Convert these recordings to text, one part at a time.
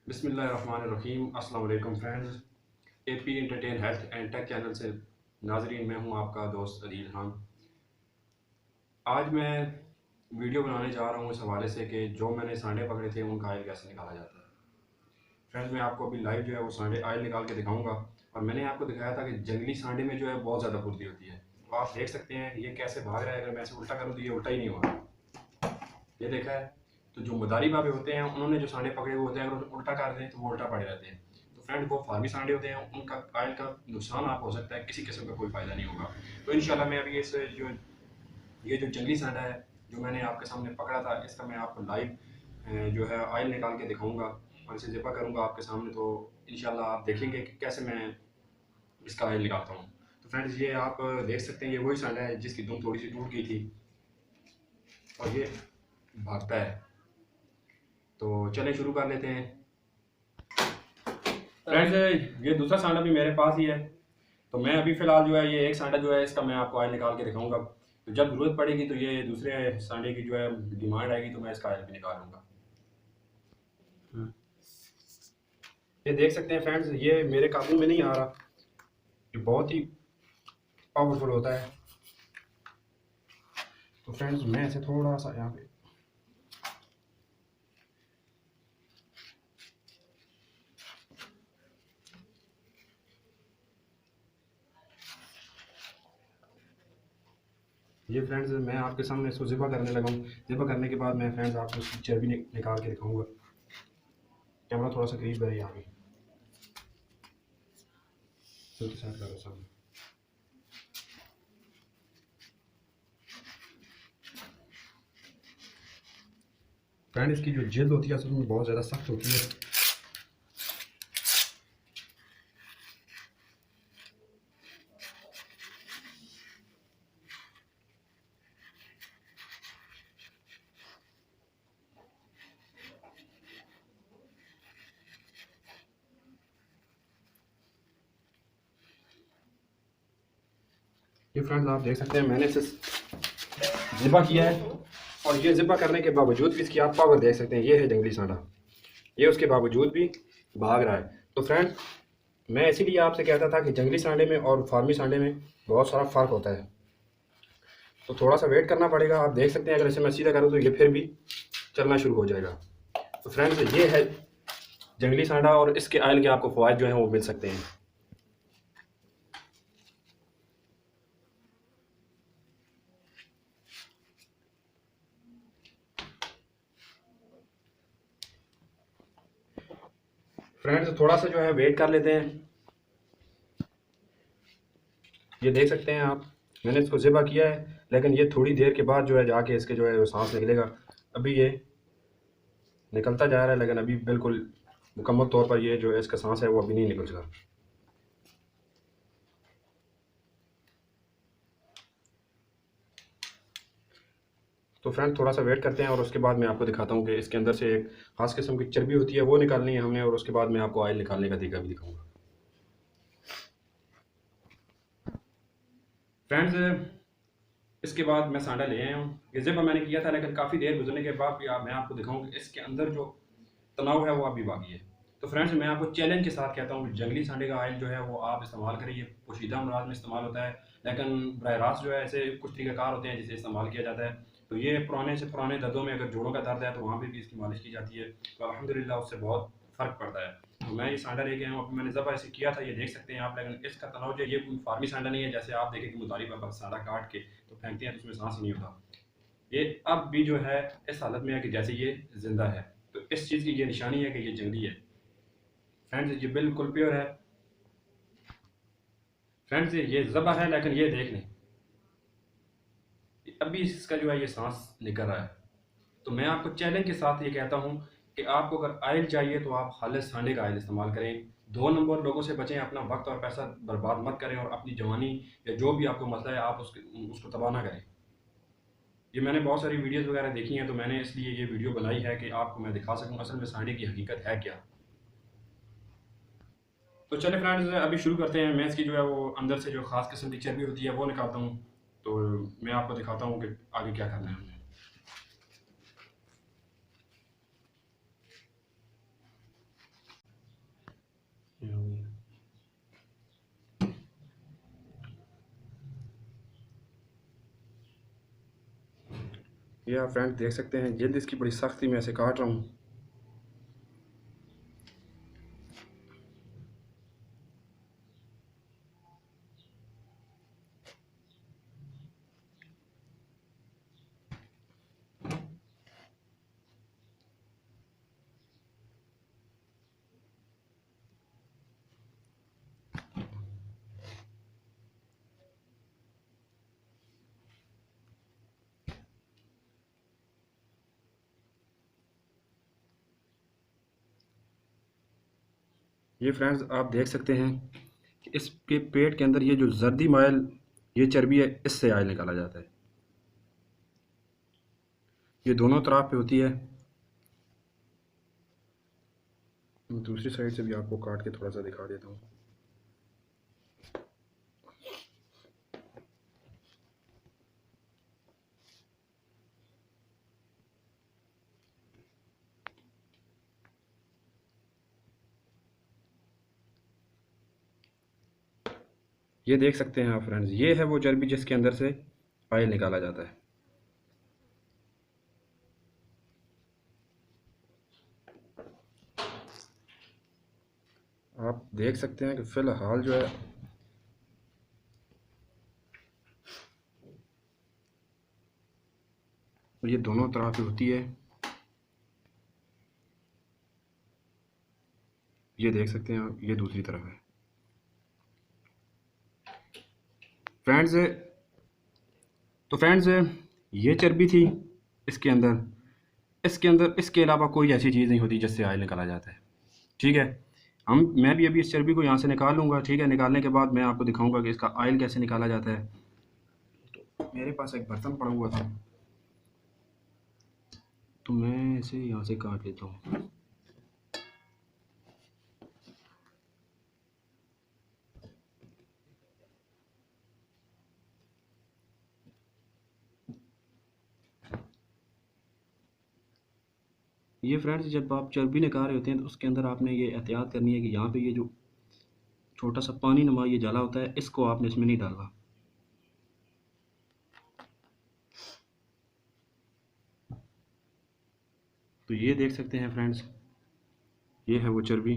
बिस्मिल्लाहिर्रहमानिर्रहीम। अस्सलाम वालेकुम friends. AP entertain health and take channel से नाजरीन, मैं हूं आपका दोस्त अदील खान। आज मैं वीडियो बनाने जा रहा हूं इस हवाले से कि जो मैंने सांडे पकड़े थे उनका आयल कैसे निकाला जाता है। फ्रेंड्स, मैं आपको अभी लाइव जो है वो सांडे आयल निकाल के दिखाऊंगा। और मैंने आपको दिखाया था कि जंगली सांडे में जो है बहुत ज़्यादा फुर्ती होती है। तो आप देख सकते हैं ये कैसे भाग रहा है। अगर मैं ऐसे उल्टा करूँ तो ये उल्टा ही नहीं होगा। ये देखा है। तो जो मदारी बाबे होते हैं उन्होंने जो सांडे पकड़े हुए होते हैं, अगर उल्टा कर दें तो वो उल्टा पड़े रहते हैं। तो फ्रेंड, वो फार्मी सांडे होते हैं, उनका आयल का नुकसान आप हो सकता है, किसी किस्म का कोई फ़ायदा नहीं होगा। तो इंशाल्लाह मैं अभी इस जो ये जो जंगली सांडा है जो मैंने आपके सामने पकड़ा था, इसका मैं आपको लाइव जो है आयल निकाल के दिखाऊंगा और इसे ज़िब्बा करूंगा आपके सामने। तो इंशाल्लाह आप देखेंगे कि कैसे मैं इसका आयल निकालता हूँ। तो फ्रेंड्स, ये आप देख सकते हैं, ये वही सांडा है जिसकी दुम थोड़ी सी टूट गई थी और ये भागता है। तो चलें शुरू कर लेते हैं। फ्रेंड्स, ये दूसरा सांडा भी मेरे पास ही है। तो मैं अभी फ़िलहाल जो है ये एक सांडा जो है इसका मैं आपको आयल निकाल के दिखाऊंगा। तो जब ज़रूरत पड़ेगी तो ये दूसरे सांडे की जो है डिमांड आएगी तो मैं इसका आयल भी निकालूंगा। ये देख सकते हैं फ्रेंड्स, ये मेरे काबू में नहीं आ रहा। ये बहुत ही पावरफुल होता है। तो फ्रेंड्स, मैं इसे थोड़ा सा यहाँ पे ये फ्रेंड्स, मैं आपके सामने इसको ज़िबा करने लगा हूँ। ज़िबा करने के बाद मैं फ्रेंड्स आपको उसकी चर्बी निकाल के दिखाऊंगा। कैमरा थोड़ा सा करीब है यहाँ पे, तो सेट करो सामने। फ्रेंड, इसकी जो जिल्द होती है असल में बहुत ज़्यादा सख्त होती है। ये फ्रेंड्स, आप देख सकते हैं मैंने इसे ज़िबा किया है और ये ज़िबा करने के बावजूद भी इसकी आप पावर देख सकते हैं। ये है जंगली सांडा, ये उसके बावजूद भी भाग रहा है। तो फ्रेंड, मैं इसीलिए आपसे कहता था कि जंगली सांडे में और फार्मी सांडे में बहुत सारा फ़र्क होता है। तो थोड़ा सा वेट करना पड़ेगा। आप देख सकते हैं अगर इसे मैं सीधा करूँ तो ये फिर भी चलना शुरू हो जाएगा। तो फ्रेंड्स, ये है जंगली सांडा और इसके आयल के आपको फ़वाइद जो हैं वो मिल सकते हैं। फ्रेंड्स, थोड़ा सा जो है वेट कर लेते हैं। ये देख सकते हैं आप, मैंने इसको ज़िबा किया है लेकिन ये थोड़ी देर के बाद जो है जाके इसके जो है वो सांस निकलेगा। अभी ये निकलता जा रहा है लेकिन अभी बिल्कुल मुकम्मल तौर पर ये जो है इसका सांस है वो अभी नहीं निकल चुका। तो फ्रेंड, थोड़ा सा वेट करते हैं और उसके बाद मैं आपको दिखाता हूँ कि इसके अंदर से एक खास किस्म की चर्बी होती है वो निकालनी है हमने, और उसके बाद मैं आपको ऑयल निकालने का तरीका भी दिखाऊंगा। फ्रेंड्स, इसके बाद मैं सांडा ले आया हूँ। ये ज़िबा मैंने किया था लेकिन काफ़ी देर गुजरने के बाद भी मैं आपको दिखाऊँ कि इसके अंदर जो तनाव है वो अभी बाकी है। तो फ्रेंड्स, मैं आपको चैलेंज के साथ कहता हूँ कि जंगली सांडे का ऑयल जो है वो आप इस्तेमाल करें। ये पोशीदा अमराज में इस्तेमाल होता है लेकिन बरह रास्त जो है ऐसे कुछ तरीक़ाकार होते हैं जिसे इस्तेमाल किया जाता है। तो ये पुराने से पुराने दर्दों में अगर जोड़ों का दर्द है तो वहाँ पे भी इसकी मालिश की जाती है। तो अल्हम्दुलिल्लाह उससे बहुत फ़र्क पड़ता है। तो मैं ये सांडा लेके आया हूँ। अभी मैंने ज़बा ऐसे किया था, ये देख सकते हैं आप। लेकिन इसका तनाव जो है ये कोई फार्मी सांडा नहीं है जैसे आप देखें कि मुदारी पर सांडा काट के तो फेंकते हैं तो उसमें सांस नहीं होता। ये अब भी जो है इस हालत में है कि जैसे ये ज़िंदा है। तो इस चीज़ की ये निशानी है कि ये जंगली है। फ्रेंड्स, ये बिल्कुल प्योर है। फ्रेंड्स, ये ज़बा है लेकिन ये देख लें अभी इसका जो है ये सांस निकल रहा है। तो मैं आपको चैलेंज के साथ ये कहता हूँ कि आपको अगर ऑयल चाहिए तो आप खालिस सांडे का ऑयल इस्तेमाल करें। 2 नंबर लोगों से बचें, अपना वक्त और पैसा बर्बाद मत करें और अपनी जवानी या जो भी आपको मसला है आप उसको तबाह ना करें। ये मैंने बहुत सारी वीडियोस वगैरह देखी हैं तो मैंने इसलिए ये वीडियो बनाई है कि आपको मैं दिखा सकूं असल में सांडे की हकीकत है क्या। तो चले फ्रेंड्स, अभी शुरू करते हैं। मैं इसकी जो है वो अंदर से जो ख़ास किस्म की चर्बी होती है वो निकालता हूँ। तो मैं आपको दिखाता हूँ कि आगे क्या करना है हमें। ये आप फ्रेंड देख सकते हैं, जल्द इसकी बड़ी सख्ती में ऐसे काट रहा हूँ। ये फ्रेंड्स आप देख सकते हैं कि इसके पेट के अंदर ये जो जर्दी माइल, ये चर्बी है, इससे आयल निकाला जाता है। ये दोनों तरफ पे होती है। मैं दूसरी साइड से भी आपको काट के थोड़ा सा दिखा देता हूँ। ये देख सकते हैं आप फ्रेंड्स, ये है वो चर्बी जिसके अंदर से आयल निकाला जाता है। आप देख सकते हैं कि फ़िलहाल जो है ये दोनों तरह की होती है। ये देख सकते हैं आप, ये दूसरी तरफ है फ्रेंड्स। तो फ्रेंड्स ये चर्बी थी इसके अंदर। इसके अलावा कोई ऐसी चीज़ नहीं होती जिससे ऑयल निकाला जाता है। ठीक है, मैं भी अभी इस चर्बी को यहाँ से निकाल लूँगा। ठीक है, निकालने के बाद मैं आपको दिखाऊंगा कि इसका ऑयल कैसे निकाला जाता है। तो मेरे पास एक बर्तन पड़ा हुआ था, तो मैं इसे यहाँ से काट लेता हूँ। ये फ्रेंड्स, जब आप चर्बी निकाल रहे होते हैं तो उसके अंदर आपने ये एहतियात करनी है कि यहाँ पे ये जो छोटा सा पानी नुमा ये जाला होता है, इसको आपने इसमें नहीं डालना। तो ये देख सकते हैं फ्रेंड्स, ये है वो चर्बी।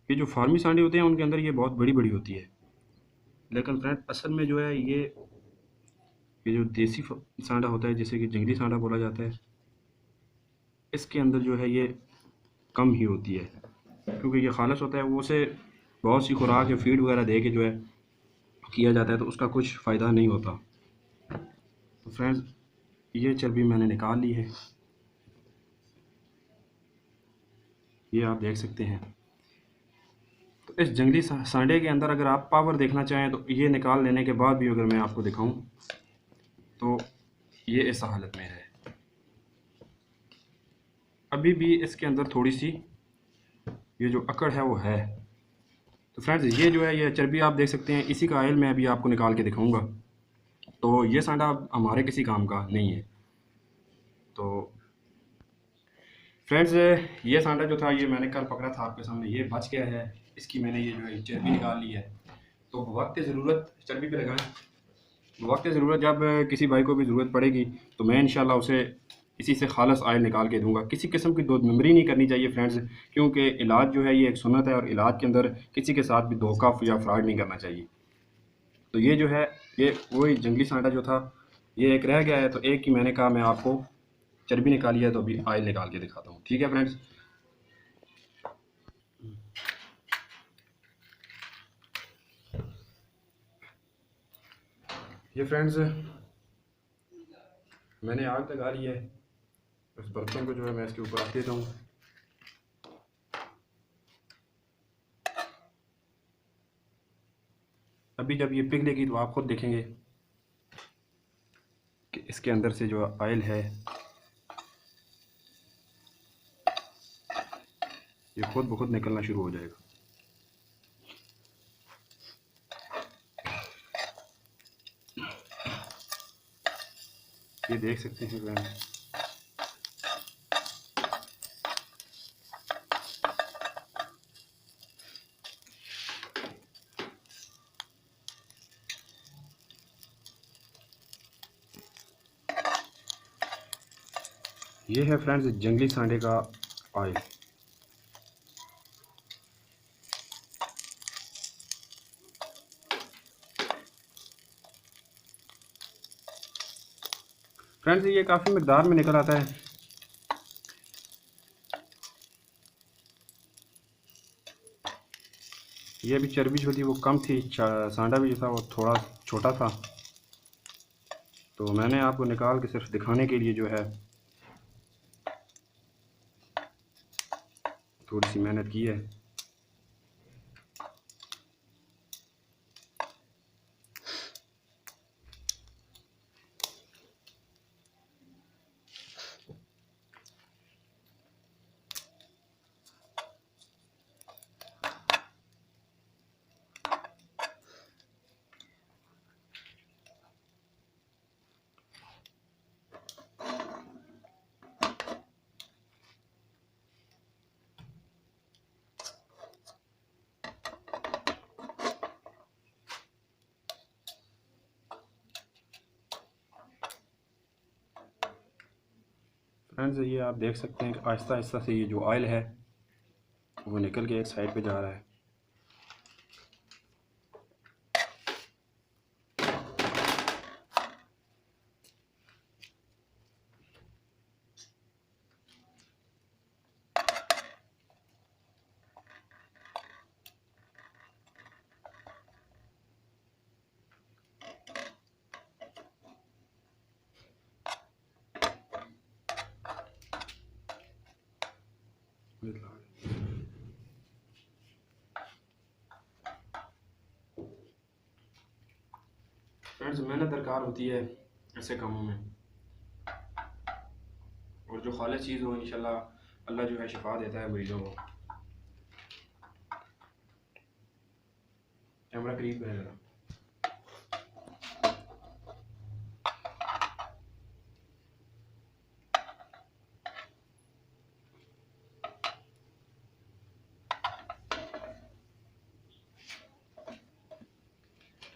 ये जो फार्मी सांडे होते हैं उनके अंदर ये बहुत बड़ी बड़ी होती है, लेकिन फ्रेंड असल में जो है ये जो देसी सांडा होता है, जैसे कि जंगली सांडा बोला जाता है, इसके अंदर जो है ये कम ही होती है, क्योंकि ये खालस होता है। वो उसे बहुत सी खुराक या फीड वगैरह दे के जो है किया जाता है, तो उसका कुछ फ़ायदा नहीं होता। तो फ्रेंड्स, ये चर्बी मैंने निकाल ली है, ये आप देख सकते हैं। तो इस जंगली सांडे के अंदर अगर आप पावर देखना चाहें तो ये निकाल लेने के बाद भी अगर मैं आपको दिखाऊं तो ये इस हालत में है। अभी भी इसके अंदर थोड़ी सी ये जो अकड़ है वो है। तो फ्रेंड्स, ये जो है ये चर्बी आप देख सकते हैं, इसी का ऑयल मैं अभी आपको निकाल के दिखाऊंगा। तो ये सांडा हमारे किसी काम का नहीं है। तो फ्रेंड्स, ये सांडा जो था ये मैंने कल पकड़ा था आपके सामने, ये बच गया है। इसकी मैंने ये जो है चर्बी निकाल ली है। तो वक्त ज़रूरत चर्बी पे लगाएं। वक्त ज़रूरत जब किसी भाई को भी ज़रूरत पड़ेगी तो मैं इंशाल्लाह उसे इसी से खालस ऑयल निकाल के दूंगा। किसी किस्म की दो नंबरी नहीं करनी चाहिए फ्रेंड्स, क्योंकि इलाज जो है ये एक सुन्नत है और इलाज के अंदर किसी के साथ भी धोखा या फ्रॉड नहीं करना चाहिए। तो ये जो है ये वही जंगली सांडा जो था, ये एक रह गया है। तो एक ही मैंने कहा मैं आपको चर्बी निकाली है तो अभी ऑयल निकाल के दिखाता हूँ। ठीक है फ्रेंड्स, ये फ्रेंड्स मैंने आग लगा ली है। इस बर्तन को जो है मैं इसके ऊपर रख देता हूँ। अभी जब ये पिघलेगी तो आप खुद देखेंगे कि इसके अंदर से जो ऑयल है ये खुद ब खुद निकलना शुरू हो जाएगा। ये देख सकते हैं फ्रेंड्स, ये है फ्रेंड्स जंगली सांडे का ऑयल। फ्रेंड्स ये काफ़ी मकदार में निकल आता है। ये भी चर्बी जो थी वो कम थी, सांडा भी जो था वो थोड़ा छोटा था, तो मैंने आपको निकाल के सिर्फ दिखाने के लिए जो है थोड़ी सी मेहनत की है। फ्रेंड्स ये आप देख सकते हैं कि आहिस्ता आहिस्ता से ये जो ऑयल है वो निकल के एक साइड पे जा रहा है। फ्रेंड्स मेहनत दरकार होती है ऐसे कामों में, और जो खालिस चीज़ हो इंशाल्लाह अल्लाह जो है शिफा देता है मरीजों को। कैमरा करीब है ज़रा।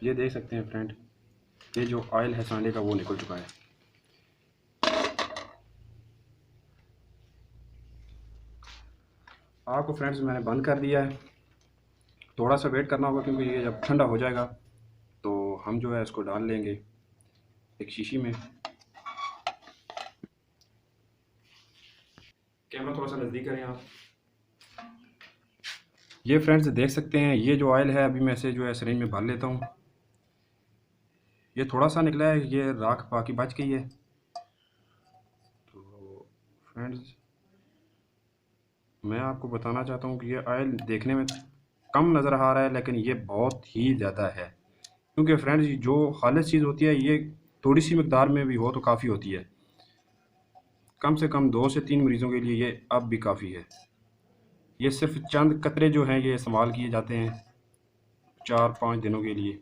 ये देख सकते हैं फ्रेंड, ये जो ऑयल है सांडे का वो निकल चुका है। आग को फ्रेंड्स मैंने बंद कर दिया है। थोड़ा सा वेट करना होगा क्योंकि ये जब ठंडा हो जाएगा तो हम जो है इसको डाल लेंगे एक शीशी में। कैमरा थोड़ा सा नज़दीक करें आप। ये फ्रेंड्स देख सकते हैं ये जो ऑयल है अभी मैं इसे जो है सिरिंज में भर लेता हूँ। ये थोड़ा सा निकला है, ये राख बाकी बच गई है। तो फ्रेंड्स मैं आपको बताना चाहता हूँ कि ये ऑयल देखने में कम नज़र आ रहा है लेकिन ये बहुत ही ज़्यादा है, क्योंकि फ्रेंड्स जो खालिस चीज़ होती है ये थोड़ी सी मकदार में भी हो तो काफ़ी होती है। कम से कम 2 से 3 मरीज़ों के लिए ये अब भी काफ़ी है। ये सिर्फ चंद कतरे जो हैं ये इस्तेमाल किए जाते हैं 4-5 दिनों के लिए।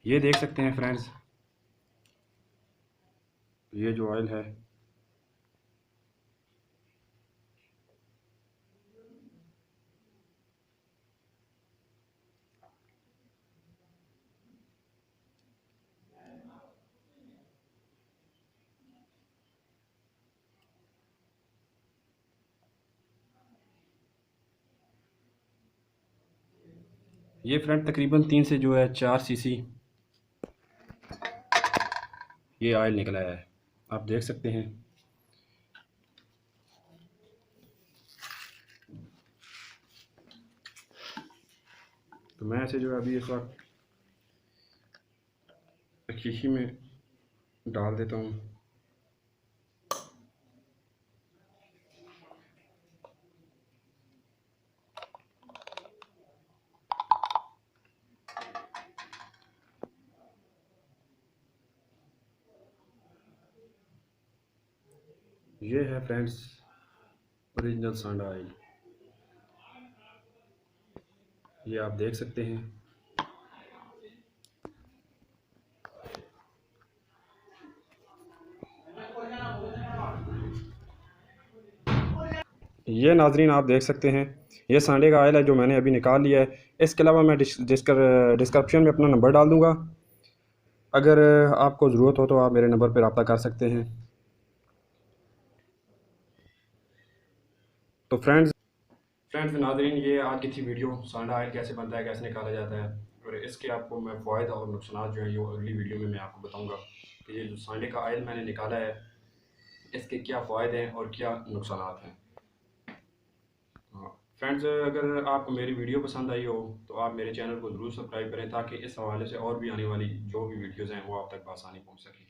ये देख सकते हैं फ्रेंड्स ये जो ऑयल है ये फ्रेंड तकरीबन 3 से जो है 4 सीसी ये ऑयल निकला है, आप देख सकते हैं। तो मैं ऐसे जो है अभी इस वक्त शीशी में डाल देता हूँ। ये है फ्रेंड्स ओरिजिनल सांडा ऑयल, ये आप देख सकते हैं। ये नाजरीन आप देख सकते हैं ये सांडे का ऑयल है जो मैंने अभी निकाल लिया है। इसके अलावा मैं डिस्क्रिप्शन में अपना नंबर डाल दूँगा, अगर आपको ज़रूरत हो तो आप मेरे नंबर पर रब्ता कर सकते हैं। तो फ्रेंड्स नाज़रीन, ये आज की थी वीडियो। सांडा ऑयल कैसे बनता है, कैसे निकाला जाता है, और इसके आपको मैं फ़ायदे और नुकसान जो हैं ये अगली वीडियो में मैं आपको बताऊंगा कि ये जो सांडे का ऑयल मैंने निकाला है इसके क्या फ़ायदे हैं और क्या नुकसान हैं। हाँ फ्रेंड्स, अगर आपको मेरी वीडियो पसंद आई हो तो आप मेरे चैनल को ज़रूर सब्सक्राइब करें ताकि इस हवाले से और भी आने वाली जो भी वीडियोज़ हैं वो आप तक बआसानी पहुँच सकें।